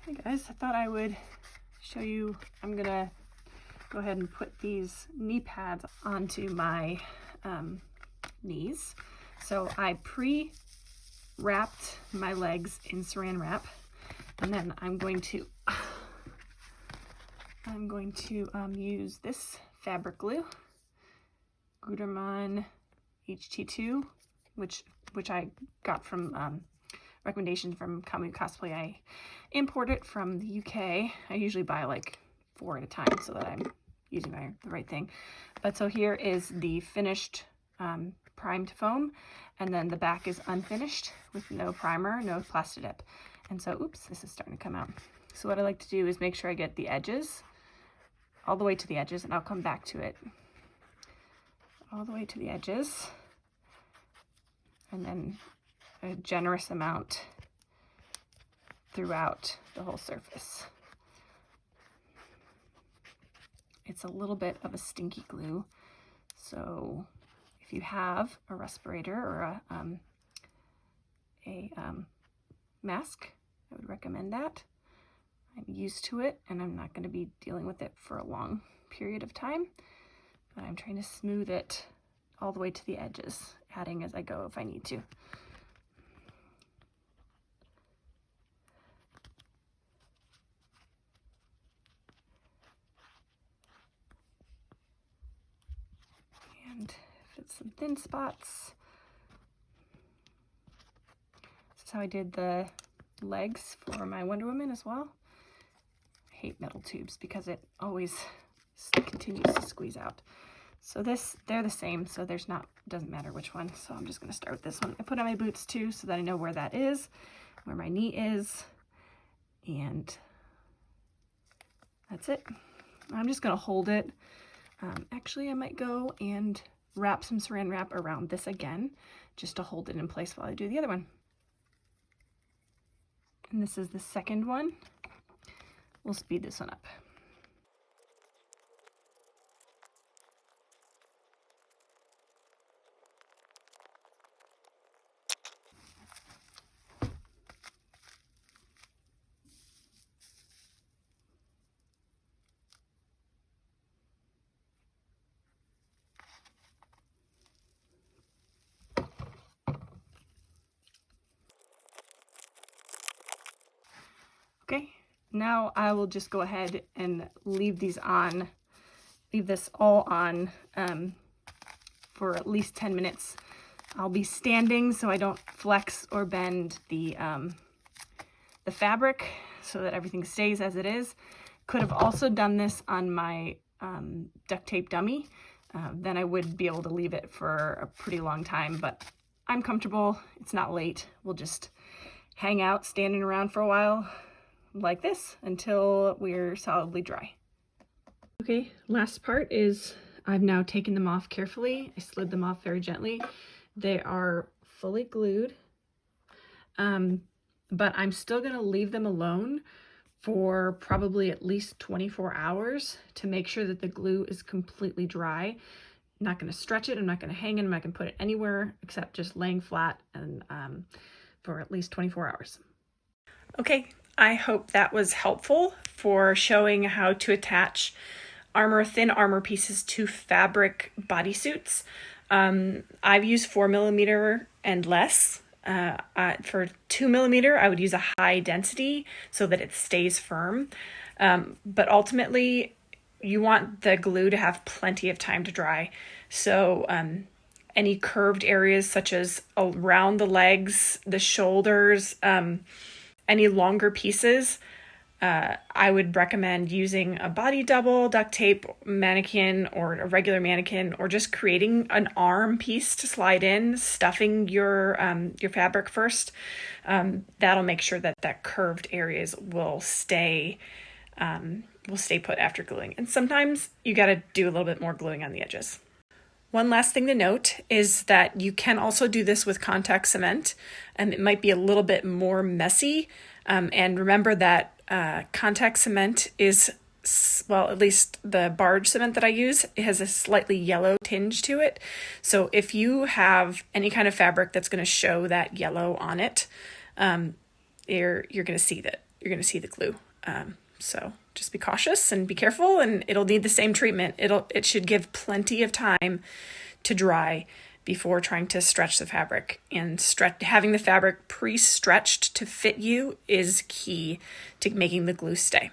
Hey guys, I thought I would show you, I'm gonna go ahead and put these knee pads onto my knees. So I pre-wrapped my legs in saran wrap, and then I'm going to use this fabric glue, Gutermann HT2, which I got from recommendation from Cosplay. I import it from the UK. I usually buy like 4 at a time so that I'm using the right thing. But so here is the finished primed foam, and then the back is unfinished with no primer, no Plastidip. And so, oops, this is starting to come out. So what I like to do is make sure I get the edges, all the way to the edges, and I'll come back to it. All the way to the edges, and then a generous amount throughout the whole surface. It's a little bit of a stinky glue, so if you have a respirator or a mask, I would recommend that. I'm used to it, and I'm not going to be dealing with it for a long period of time, but I'm trying to smooth it all the way to the edges, adding as I go if I need to. And if it's some thin spots, this is how I did the legs for my Wonder Woman as well. I hate metal tubes because it always continues to squeeze out. So they're the same, so doesn't matter which one. So I'm just gonna start with this one. I put on my boots too so that I know where that is, where my knee is, and that's it. I'm just gonna hold it. Actually, I might go and wrap some saran wrap around this again, just to hold it in place while I do the other one. And this is the second one. We'll speed this one up. Okay, now I will just go ahead and leave this all on for at least 10 minutes. I'll be standing so I don't flex or bend the fabric so that everything stays as it is. Could have also done this on my duct tape dummy. Then I would be able to leave it for a pretty long time, but I'm comfortable. It's not late. We'll just hang out standing around for a while like this until we're solidly dry. Okay, last part is I've now taken them off carefully. I slid them off very gently. They are fully glued, but I'm still gonna leave them alone for probably at least 24 hours to make sure that the glue is completely dry. I'm not gonna stretch it, I'm not gonna hang it, I'm not gonna put it anywhere except just laying flat and for at least 24 hours. Okay, I hope that was helpful for showing how to attach thin armor pieces to fabric bodysuits. I've used 4mm and less. For 2mm, I would use a high density so that it stays firm. But ultimately, you want the glue to have plenty of time to dry. So any curved areas such as around the legs, the shoulders, any longer pieces, I would recommend using a body double, duct tape mannequin, or a regular mannequin, or just creating an arm piece to slide in, stuffing your fabric first. That'll make sure that curved areas will stay put after gluing. And sometimes you got to do a little bit more gluing on the edges. One last thing to note is that you can also do this with contact cement, and it might be a little bit more messy. And remember that contact cement is, well, at least the barge cement that I use, it has a slightly yellow tinge to it. So if you have any kind of fabric that's going to show that yellow on it, you're going to see you're going to see the glue. So just be cautious and be careful, and it'll need the same treatment. It should give plenty of time to dry before trying to stretch the fabric. And having the fabric pre-stretched to fit you is key to making the glue stay.